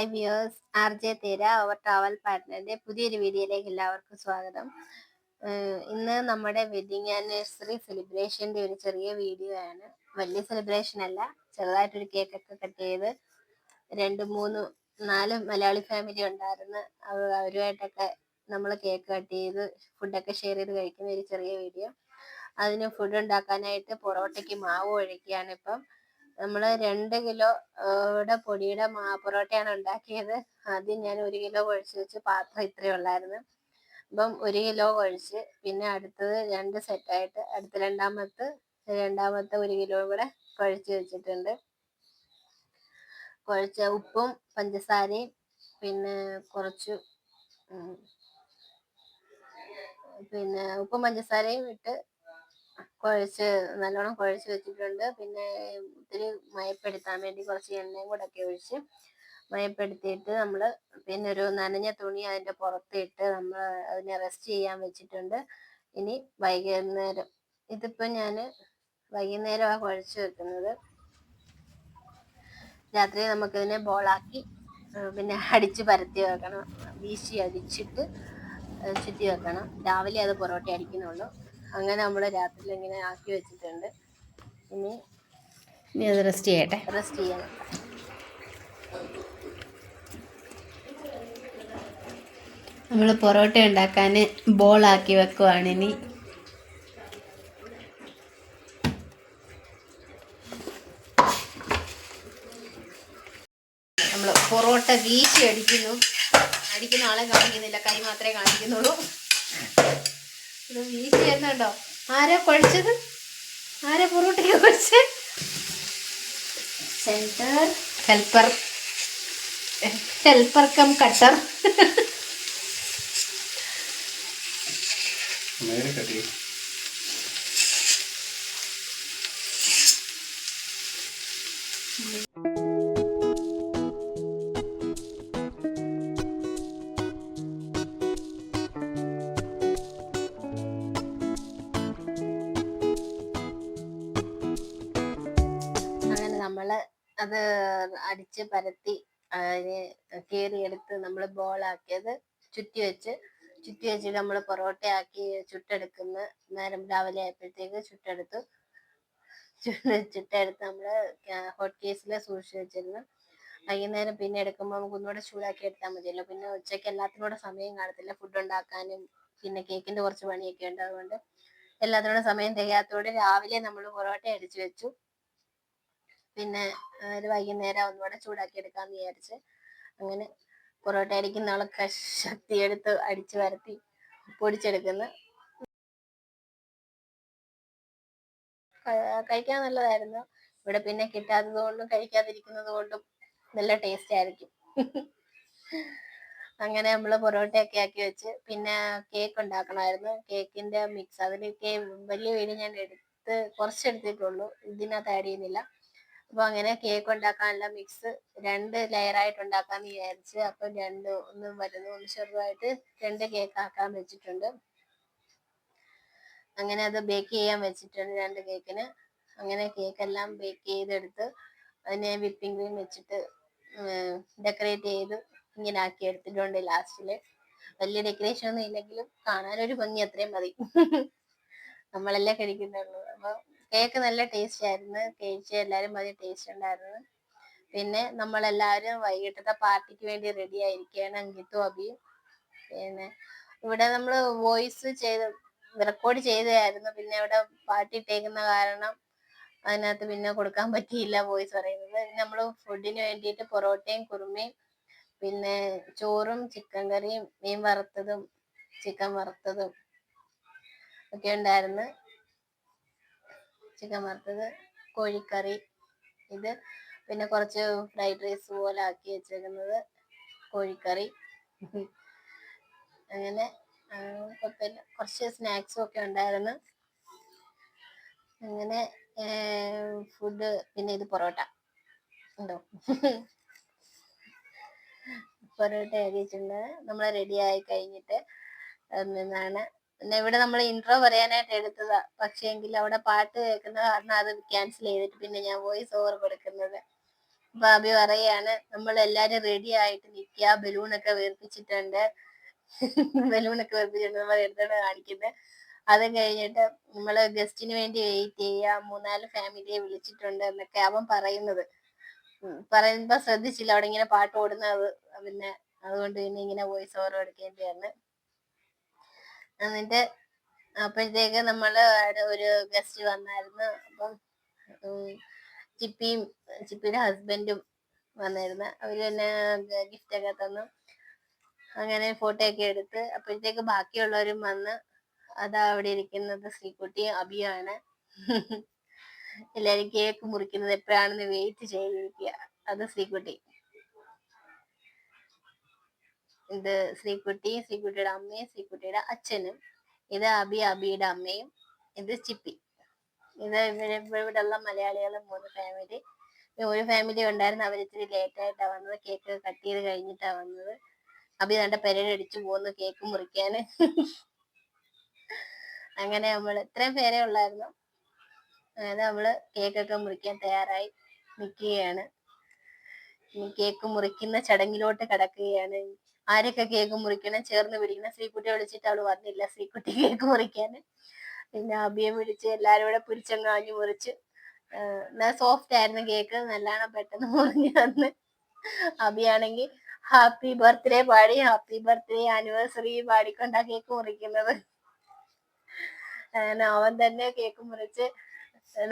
Hi viewers, RJ തേര അവർ travel പാർട്ട്ണറിന്റെ പുതിയൊരു വീഡിയോയിലേക്ക് എല്ലാവർക്കും സ്വാഗതം. ഇന്ന് നമ്മുടെ വെഡിങ് ആനിവേഴ്സറി സെലിബ്രേഷന്റെ ഒരു ചെറിയ വീഡിയോ ആണ്. വലിയ സെലിബ്രേഷൻ അല്ല, ചെറുതായിട്ടൊരു കേക്കൊക്കെ കട്ട് ചെയ്ത് 2, 3, 4 മലയാളി ഫാമിലി ഉണ്ടായിരുന്നു. അവരുമായിട്ടൊക്കെ നമ്മൾ കേക്ക് കട്ട് ചെയ്ത് ഫുഡൊക്കെ ഷെയർ ചെയ്ത് കഴിക്കുന്ന ഒരു ചെറിയ വീഡിയോ. അതിന് ഫുഡ് ഉണ്ടാക്കാനായിട്ട് പൊറോട്ടയ്ക്ക് മാവ് ഒഴിക്കുകയാണ്. ഇപ്പം നമ്മൾ 2 കിലോ പൊടിയുടെ പൊറോട്ടയാണ് ഉണ്ടാക്കിയത്. ആദ്യം ഞാൻ 1 കിലോ കുഴച്ച് വെച്ച്, പാത്രം ഇത്രയേ ഉള്ളായിരുന്നു. അപ്പം 1 കിലോ കുഴച്ച്, പിന്നെ അടുത്തത് 2 സെറ്റായിട്ട് അടുത്ത രണ്ടാമത്തെ 1 കിലോ കൂടെ കുഴച്ച് വെച്ചിട്ടുണ്ട്. കുഴച്ച ഉപ്പും പഞ്ചസാരയും പിന്നെ കുറച്ച് ഉപ്പും പഞ്ചസാരയും ഇട്ട് നല്ലോണം കുഴച്ച് വെച്ചിട്ടുണ്ട്. പിന്നെ ഇത്തിരി മയപ്പെടുത്താൻ വേണ്ടി കുറച്ച് എണ്ണയും കൂടെ ഒക്കെ ഒഴിച്ച് മയപ്പെടുത്തിയിട്ട് നമ്മൾ പിന്നെ ഒരു നനഞ്ഞ തുണി അതിൻ്റെ പുറത്തിട്ട് നമ്മൾ അതിനെ റെസ്റ്റ് ചെയ്യാൻ വെച്ചിട്ടുണ്ട്. ഇനി വൈകുന്നേരം, ഇതിപ്പോൾ ഞാൻ വൈകുന്നേരമാണ് കുഴച്ച് വെക്കുന്നത്. രാത്രി നമുക്കിതിനെ ബോളാക്കി പിന്നെ അടിച്ച് പരത്തി വെക്കണം, വീശി അടിച്ചിട്ട് ചുറ്റി വെക്കണം. രാവിലെ അത് പൊറോട്ട അടിക്കുന്നുള്ളൂ. അങ്ങനെ നമ്മൾ രാത്രിയിൽ ഇങ്ങനെ ആക്കി വെച്ചിട്ടുണ്ട്. ഇനി അത് റെസ്റ്റ് ചെയ്യണം. നമ്മൾ പൊറോട്ട ഉണ്ടാക്കാൻ ബോളാക്കി വെക്കുവാണ്. ഇനി നമ്മൾ പൊറോട്ട വീശി അടിക്കുന്ന ആളെ കാണിക്കുന്നില്ല, കൈ മാത്രമേ കാണിക്കുന്നുള്ളൂ. ഇത് വീശി എന്നുണ്ടോ? ആരാ കുഴച്ചത്? ആരാ പൊറോട്ടയ്ക്ക് കുഴച്ച്? Centre helper cum cutter. അങ്ങനെ നമ്മൾ അത് അടിച്ച് പരത്തി അതിനെ കീറിയെടുത്ത് നമ്മൾ ബോളാക്കിയത് ചുറ്റി വെച്ചിട്ട് നമ്മൾ പൊറോട്ടയാക്കി ചുട്ടെടുക്കുന്ന നേരം രാവിലെ ആയപ്പോഴത്തേക്ക് ചുട്ടെടുത്ത് നമ്മൾ ഹോട്ട് കേസിൽ സൂക്ഷിച്ച് വെച്ചിരുന്നു. വൈകുന്നേരം പിന്നെ എടുക്കുമ്പോൾ നമുക്ക് ഒന്നുകൂടെ ചൂടാക്കി എടുത്താൽ മതിയല്ലോ. പിന്നെ ഉച്ചയ്ക്ക് എല്ലാത്തിനോടെ സമയം കാണത്തില്ല, ഫുഡ് ഉണ്ടാക്കാനും പിന്നെ കേക്കിന്റെ കുറച്ച് പണിയൊക്കെ ഉണ്ട്. അതുകൊണ്ട് എല്ലാത്തിനോടെ സമയം തികയാത്തതോടെ രാവിലെ നമ്മൾ പൊറോട്ട അടിച്ചു വെച്ചു. പിന്നെ ഒരു വൈകുന്നേരം ഒന്നുകൂടെ ചൂടാക്കി എടുക്കാമെന്ന് വിചാരിച്ച് അങ്ങനെ പൊറോട്ട അടിക്കുന്ന ആളൊക്കെ ശക്തി എടുത്ത് അടിച്ചു പരത്തി പൊടിച്ചെടുക്കുന്നു. കഴിക്കാൻ നല്ലതായിരുന്നു. ഇവിടെ പിന്നെ കിട്ടാത്തത് കൊണ്ടും കഴിക്കാതിരിക്കുന്നത് കൊണ്ടും നല്ല ടേസ്റ്റ് ആയിരിക്കും. അങ്ങനെ നമ്മൾ പൊറോട്ടയൊക്കെ ആക്കി വെച്ച് പിന്നെ കേക്ക് ഉണ്ടാക്കണമായിരുന്നു. കേക്കിന്റെ മിക്സ് അതിലേക്ക് വലിയ വീട് ഞാൻ കുറച്ചെടുത്തിട്ടുള്ളൂ, ഇതിനകത്ത് ആഡ് ചെയ്യുന്നില്ല. അപ്പോൾ അങ്ങനെ കേക്ക് ഉണ്ടാക്കാനുള്ള മിക്സ് 2 ലെയറായിട്ട് ഉണ്ടാക്കാമെന്ന് വിചാരിച്ച് അപ്പം ഒന്ന് ചെറുതായിട്ട് 2 കേക്ക് ആക്കാൻ വെച്ചിട്ടുണ്ട്. അങ്ങനെ അത് ബേക്ക് ചെയ്യാൻ വെച്ചിട്ടുണ്ട് 2 കേക്കിന്. അങ്ങനെ കേക്കെല്ലാം ബേക്ക് ചെയ്തെടുത്ത് അതിനെ വിപ്പിംഗ് ക്രീം വെച്ചിട്ട് ഡെക്കറേറ്റ് ചെയ്ത് ഇങ്ങനെ ആക്കി എടുത്തിട്ടുണ്ട്. ലാസ്റ്റില് വലിയ ഡെക്കറേഷൻ ഒന്നും ഇല്ലെങ്കിലും കാണാനൊരു ഭംഗി, അത്രയും മതി. നമ്മളെല്ലാം കഴിക്കുന്നുള്ളൂ. അപ്പോൾ കേക്ക് നല്ല ടേസ്റ്റ് ആയിരുന്നു, കഴിച്ച് എല്ലാവരും വലിയ ടേസ്റ്റ് ഉണ്ടായിരുന്നു. പിന്നെ നമ്മളെല്ലാവരും വൈകിട്ടത്തെ പാർട്ടിക്ക് വേണ്ടി റെഡി ആയിരിക്കുകയാണ്, അങ്കിത്തും അബിയും. പിന്നെ ഇവിടെ നമ്മൾ റെക്കോർഡ് ചെയ്തതായിരുന്നു. പിന്നെ ഇവിടെ പാർട്ടി ഇട്ടേക്കുന്ന കാരണം അതിനകത്ത് പിന്നെ കൊടുക്കാൻ പറ്റിയില്ല വോയിസ് പറയുന്നത്. നമ്മൾ ഫുഡിന് വേണ്ടിയിട്ട് പൊറോട്ടയും കുറുമയും പിന്നെ ചോറും ചിക്കൻ കറിയും മീൻ വറുത്തതും ചിക്കൻ വറുത്തതും ഒക്കെ ഉണ്ടായിരുന്നു. ചിക്കൻ വറുത്തത്, കോഴിക്കറി, ഇത് പിന്നെ കുറച്ച് ഫ്രൈഡ് റൈസ് പോലെ ആക്കി വെച്ചേക്കുന്നത് കോഴിക്കറി. അങ്ങനെ കുറച്ച് സ്നാക്സും ഒക്കെ ഉണ്ടായിരുന്നു. അങ്ങനെ ഫുഡ്, പിന്നെ ഇത് പൊറോട്ട ഉണ്ടോ? പൊറോട്ട ആക്കിയിട്ടുണ്ട്. നമ്മൾ റെഡി ആയി കഴിഞ്ഞിട്ട് നിന്നാണ്. പിന്നെ ഇവിടെ നമ്മൾ ഇൻട്രോ പറയാനായിട്ട് എടുത്തതാ, പക്ഷേ എങ്കിൽ അവിടെ പാട്ട് കേൾക്കുന്ന കാരണം അത് ക്യാൻസൽ ചെയ്തിട്ട് പിന്നെ ഞാൻ വോയിസ് ഓവർ കൊടുക്കുന്നത്. അപ്പൊ അബി പറയാണ് നമ്മൾ എല്ലാരും റെഡി ആയിട്ട് നിക്കുക, ബലൂണൊക്കെ വീർപ്പിച്ചിട്ടുണ്ട്. ബലൂണൊക്കെ വീർപ്പിച്ചിട്ടുണ്ട് നമ്മൾ എടുത്തോണ്ട് കാണിക്കുന്നത്. അത് കഴിഞ്ഞിട്ട് നമ്മള് ഗസ്റ്റിന് വേണ്ടി വെയിറ്റ് ചെയ്യുക, 3-4 ഫാമിലിയെ വിളിച്ചിട്ടുണ്ട് എന്നൊക്കെ അവൻ പറയുന്നത്. പറയുമ്പോ ശ്രദ്ധിച്ചില്ല, അവിടെ ഇങ്ങനെ പാട്ട് ഓടുന്നത്. പിന്നെ അതുകൊണ്ട് പിന്നെ ഇങ്ങനെ വോയിസ് ഓവർ എടുക്കേണ്ടി വന്ന്. എന്നിട്ട് അപ്പോഴത്തേക്ക് നമ്മള് ഒരു ഗസ്റ്റ് വന്നായിരുന്നു. അപ്പം ചിപ്പിയുടെ ഹസ്ബൻഡും വന്നായിരുന്നു. അവര് തന്നെ ഗിഫ്റ്റ് ഒക്കെ തന്നു. അങ്ങനെ ഫോട്ടോ ഒക്കെ എടുത്ത് അപ്പോഴത്തേക്ക് ബാക്കിയുള്ളവരും വന്ന്. അതാ അവിടെ ഇരിക്കുന്നത് ശ്രീകുട്ടിയും അഭിയാണ്. എല്ലാരും കേക്ക് മുറിക്കുന്നത് എപ്പോഴാണെന്ന് വെയിറ്റ് ചെയ്തിരിക്കുക. അത് ശ്രീകുട്ടി. ഇത് ശ്രീകുട്ടിയുടെ അമ്മയും ശ്രീകുട്ടിയുടെ അച്ഛനും. ഇത് അബിയുടെ അമ്മയും. ഇത് ചിപ്പി. ഇത് ഇവിടെയുള്ള മലയാളികളും 3 ഫാമിലി. ഒരു ഫാമിലി ഉണ്ടായിരുന്നു, അവരിത്തിരി ലേറ്റ് ആയിട്ടാ വന്നത്. കേക്ക് കട്ട് ചെയ്ത് കഴിഞ്ഞിട്ടാ വന്നത്. അബി കണ്ട പെരടടിച്ചു പോന്നു കേക്ക് മുറിക്കാന്. അങ്ങനെ ഇത്രയും പേരെ ഉള്ളായിരുന്നു. അങ്ങനെ നമ്മള് കേക്കൊക്കെ മുറിക്കാൻ തയ്യാറായി നിൽക്കുകയാണ്. കേക്ക് മുറിക്കുന്ന ചടങ്ങിലോട്ട് കടക്കുകയാണ്. ആരൊക്കെ കേക്ക് മുറിക്കണം, ചേർന്ന് പിടിക്കണം. ശ്രീകുട്ടിയെ വിളിച്ചിട്ട് അവള് വന്നില്ല, ശ്രീകുട്ടി കേക്ക് മുറിക്കാന്. പിന്നെ അബിയെ വിളിച്ച് എല്ലാരും കൂടെ പിടിച്ചങ്ങാഞ്ഞു മുറിച്ച്. സോഫ്റ്റ് ആയിരുന്നു കേക്ക്, നല്ലോണം പെട്ടെന്ന് മുറിഞ്ഞു വന്ന്. അബിയാണെങ്കിൽ ഹാപ്പി ബർത്ത്ഡേ പാടി, ഹാപ്പി ബർത്ത്ഡേ ആനിവേഴ്സറി പാടിക്കൊണ്ടാ കേക്ക് മുറിക്കുന്നത്. അങ്ങനെ അവൻ തന്നെ കേക്ക് മുറിച്ച്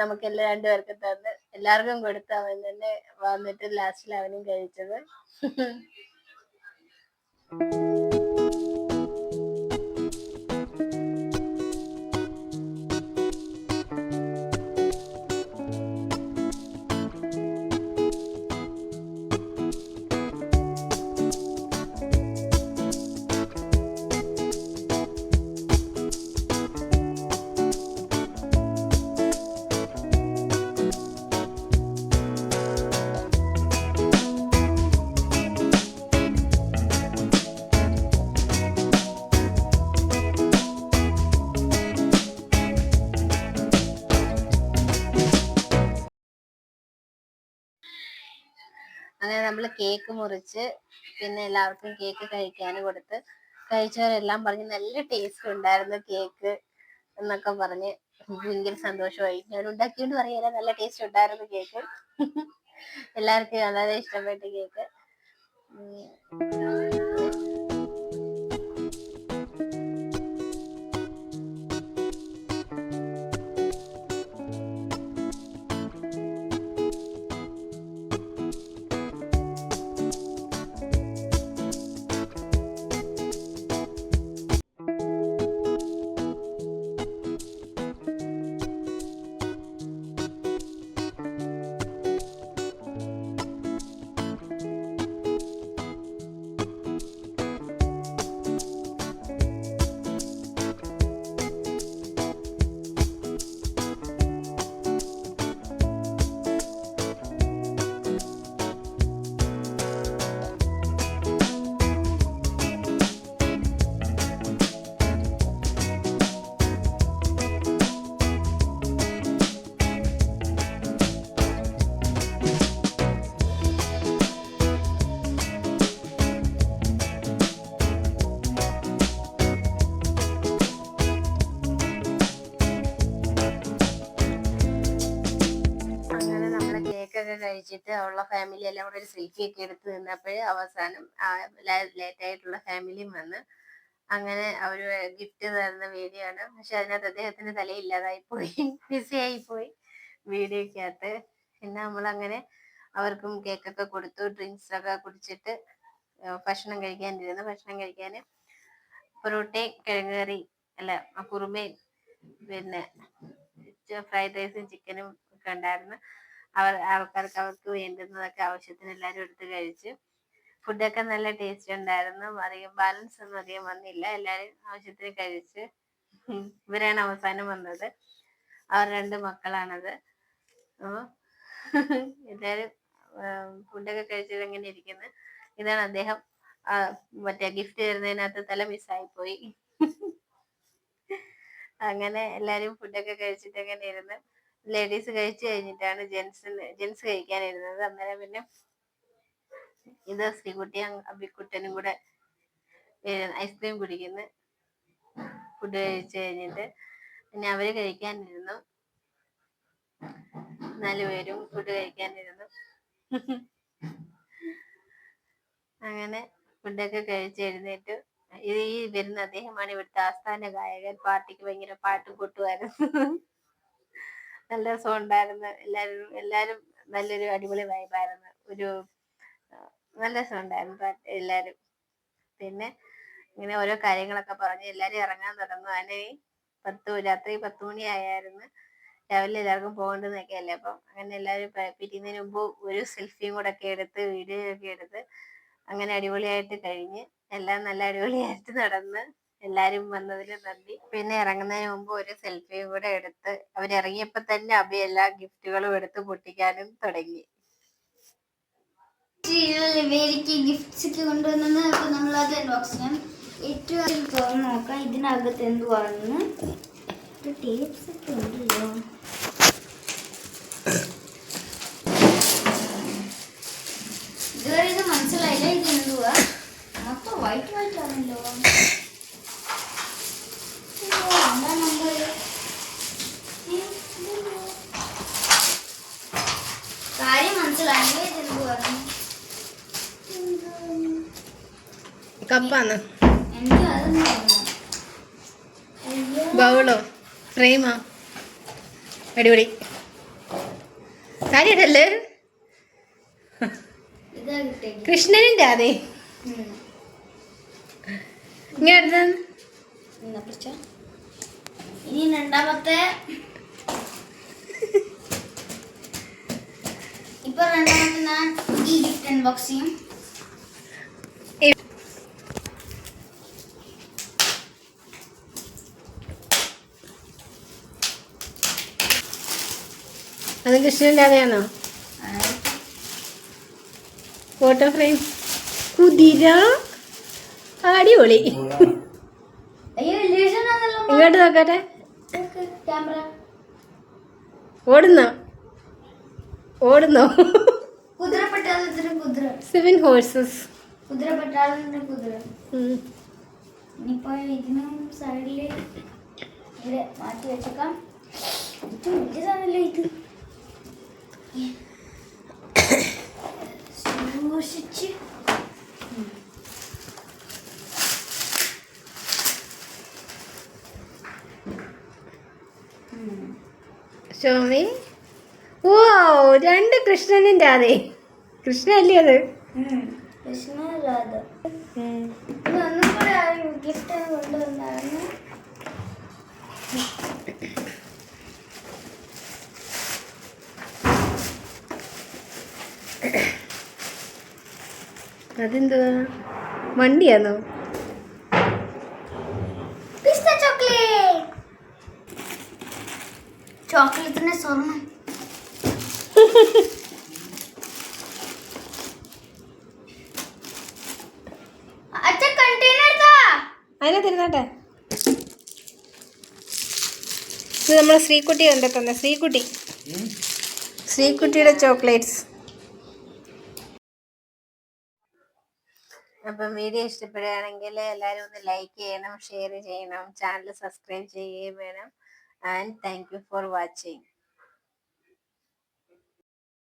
നമുക്ക് 2 പേർക്ക് തന്ന് എല്ലാവർക്കും കൊടുത്ത് അവൻ തന്നെ വന്നിട്ട് ലാസ്റ്റിൽ അവനും കഴിച്ചത്. അങ്ങനെ നമ്മൾ കേക്ക് മുറിച്ച് പിന്നെ എല്ലാവർക്കും കേക്ക് കഴിക്കാൻ കൊടുത്ത്. കഴിച്ചവരെല്ലാം പറഞ്ഞ് നല്ല ടേസ്റ്റ് ഉണ്ടായിരുന്നു കേക്ക് എന്നൊക്കെ പറഞ്ഞ് ഭയങ്കര സന്തോഷമായി. ഞാൻ ഉണ്ടാക്കിയോണ്ട് പറയല, നല്ല ടേസ്റ്റ് ഉണ്ടായിരുന്നു കേക്ക്. എല്ലാവർക്കും വളരെ ഇഷ്ടപ്പെട്ട കേക്ക്. കഴിച്ചിട്ട് ഉള്ള ഫാമിലി എല്ലാം കൂടെ ഒരു സെൽഫി ഒക്കെ എടുത്ത് നിന്നപ്പോഴേ അവസാനം ലേറ്റ് ആയിട്ടുള്ള ഫാമിലിയും വന്ന്. അങ്ങനെ അവര് ഗിഫ്റ്റ് തരുന്ന വീഡിയോ ആണ്. പക്ഷെ അതിനകത്ത് അദ്ദേഹത്തിന് തലയില്ലാതായി പോയി, ബിസി ആയി പോയി വീഡിയോക്കകത്ത്. പിന്നെ നമ്മളങ്ങനെ അവർക്കും കേക്കൊക്കെ കൊടുത്തു, ഡ്രിങ്ക്സ് ഒക്കെ കുടിച്ചിട്ട് ഭക്ഷണം കഴിക്കാനിരുന്നു. ഭക്ഷണം കഴിക്കാന് പൊറോട്ടയും കിഴങ്ങ് കറി അല്ല കുറുമയും പിന്നെ ഫ്രൈഡ് റൈസും ചിക്കനും ഒക്കെ ഉണ്ടായിരുന്നു. ആൾക്കാർക്ക് അവർക്ക് വേണ്ടുന്നതൊക്കെ ആവശ്യത്തിന് എല്ലാവരും എടുത്ത് കഴിച്ച്. ഫുഡൊക്കെ നല്ല ടേസ്റ്റ് ഉണ്ടായിരുന്നു. അധികം ബാലൻസ് ഒന്നും അധികം വന്നില്ല, എല്ലാവരും ആവശ്യത്തിന് കഴിച്ച്. ഇവരാണ് അവസാനം വന്നത്, അവർ 2 മക്കളാണത്. അപ്പോൾ എല്ലാവരും ഫുഡൊക്കെ കഴിച്ചത് എങ്ങനെ ഇരിക്കുന്നു. ഇതാണ് അദ്ദേഹം മറ്റേ ഗിഫ്റ്റ് തരുന്നതിനകത്ത് തല മിസ്സായി പോയി. അങ്ങനെ എല്ലാരും ഫുഡൊക്കെ കഴിച്ചിട്ട് അങ്ങനെ ഇരുന്ന് ലേഡീസ് കഴിച്ചു കഴിഞ്ഞിട്ടാണ് ജെൻസ് കഴിക്കാനിരുന്നത്. അന്നേരം പിന്നെ ഇത് ശ്രീകുട്ടിയും അബിക്കുട്ടനും കൂടെ ഐസ്ക്രീം കുടിക്കുന്നു. ഫുഡ് കഴിച്ചു കഴിഞ്ഞിട്ട് പിന്നെ അവര് കഴിക്കാനിരുന്നു. 4 പേരും ഫുഡ് കഴിക്കാനിരുന്നു. അങ്ങനെ ഫുഡൊക്കെ കഴിച്ച് എഴുന്നേറ്റ്. ഈ വരുന്ന അദ്ദേഹമാണ് ഇവിടുത്തെ ആസ്ഥാന ഗായകൻ. പാർട്ടിക്ക് ഭയങ്കര പാട്ടും കൊട്ടുമായിരുന്നു. നല്ല രസം ഉണ്ടായിരുന്നു. എല്ലാരും നല്ലൊരു അടിപൊളി വൈബായിരുന്നു. നല്ല രസം ഉണ്ടായിരുന്നു എല്ലാരും. പിന്നെ ഇങ്ങനെ ഓരോ കാര്യങ്ങളൊക്കെ പറഞ്ഞ് എല്ലാരും ഇറങ്ങാൻ തുടങ്ങും. അങ്ങനെ രാത്രി 10 മണിയായിരുന്നു. രാവിലെ എല്ലാവർക്കും പോകേണ്ടതൊക്കെ അല്ലേ. അപ്പം അങ്ങനെ എല്ലാവരും പിരിയുന്നതിന് മുമ്പ് ഒരു സെൽഫിയും കൂടെ ഒക്കെ എടുത്ത് വീഡിയോ ഒക്കെ എടുത്ത് അങ്ങനെ അടിപൊളിയായിട്ട് കഴിഞ്ഞ് എല്ലാം നല്ല അടിപൊളിയായിട്ട് നടന്ന്. എല്ലാരും വന്നതിന് നന്ദി. പിന്നെ ഇറങ്ങുന്നതിന് മുമ്പ് ഒരു സെൽഫിയും കൂടെ എടുത്ത് അവരിറങ്ങിയപ്പോ തന്നെ അഭി എല്ലാ ഗിഫ്റ്റുകളും എടുത്ത് പൊട്ടിക്കാനും തുടങ്ങി. ഗിഫ്റ്റ്സ് ഒക്കെ കൊണ്ടുവന്നത്. അപ്പൊ നമ്മളത് അൺബോക്സ് ചെയ്യാം. ഏറ്റവും തുറന്ന് നോക്കാം ഇതിനകത്ത് എന്തുവാണെന്ന്. ടേപ്സ് ഒക്കെ ഉണ്ടല്ലോ. ഇതുവരെ ഇത് മനസ്സിലായില്ല. ഇത് എന്തുവാ? മൊത്തം വൈറ്റ് ആണല്ലോ. എന്താ നമ്പർ? കാര്യം മനസ്സിലായില്ല. ഇത് എന്തുവാണ്? കപ്പാണ്. എനിക്ക് അതൊന്നും അറിയില്ല. ബൗളോ ഫ്രെയിമാ? അടിപൊളി കാര്യല്ലേ. ഇതാ കിട്ടിയ കൃഷ്ണനിന്റെ അതെ ഇങ്ങനെ. ഇനി രണ്ടാമത്തെ. ഇപ്പൊ രണ്ടാമത്തെ ഞാൻ ഈ ഗിഫ്റ്റ് അൺബോക്സ് ചെയ്യും. അത് കൃഷ്ണന്റെ അതെയാണോ? ഫോട്ടോ ഫ്രെയിം കുതിര അടിപൊളി. ഇങ്ങോട്ട് നോക്കട്ടെ. ഓടുന്നോ? 7 ഹോഴ്സസ്. ഇനിയിപ്പോ ഇതിനും സൈഡില് ഇവിടെ മാറ്റി വെച്ചേക്കാം. ഇത് വലിയതാണല്ലോ. ഇത് സൂക്ഷിച്ച്. ഷോമി ഓ 2 കൃഷ്ണനിന്റെ അതെ. കൃഷ്ണ അല്ലേ അത്? കൃഷ്ണരാധ. ഒന്നും കൂടെ ഗിഫ്റ്റ് കൊണ്ടുവന്നായിരുന്നു. അതെന്തുവാ? വണ്ടിയാണോ? ചോക്ലേറ്റിന്റെ സ്വർണം. അതിനെ തരുന്നാട്ടെ. ഇത് നമ്മളെ ശ്രീകുട്ടി കണ്ടെത്തുന്ന ശ്രീകുട്ടിയുടെ ചോക്ലേറ്റ്സ്. അപ്പം വീഡിയോ ഇഷ്ടപ്പെടുകയാണെങ്കിൽ എല്ലാവരും ഒന്ന് ലൈക്ക് ചെയ്യണം, ഷെയർ ചെയ്യണം, ചാനൽ സബ്സ്ക്രൈബ് ചെയ്യുകയും വേണം. And thank you for watching.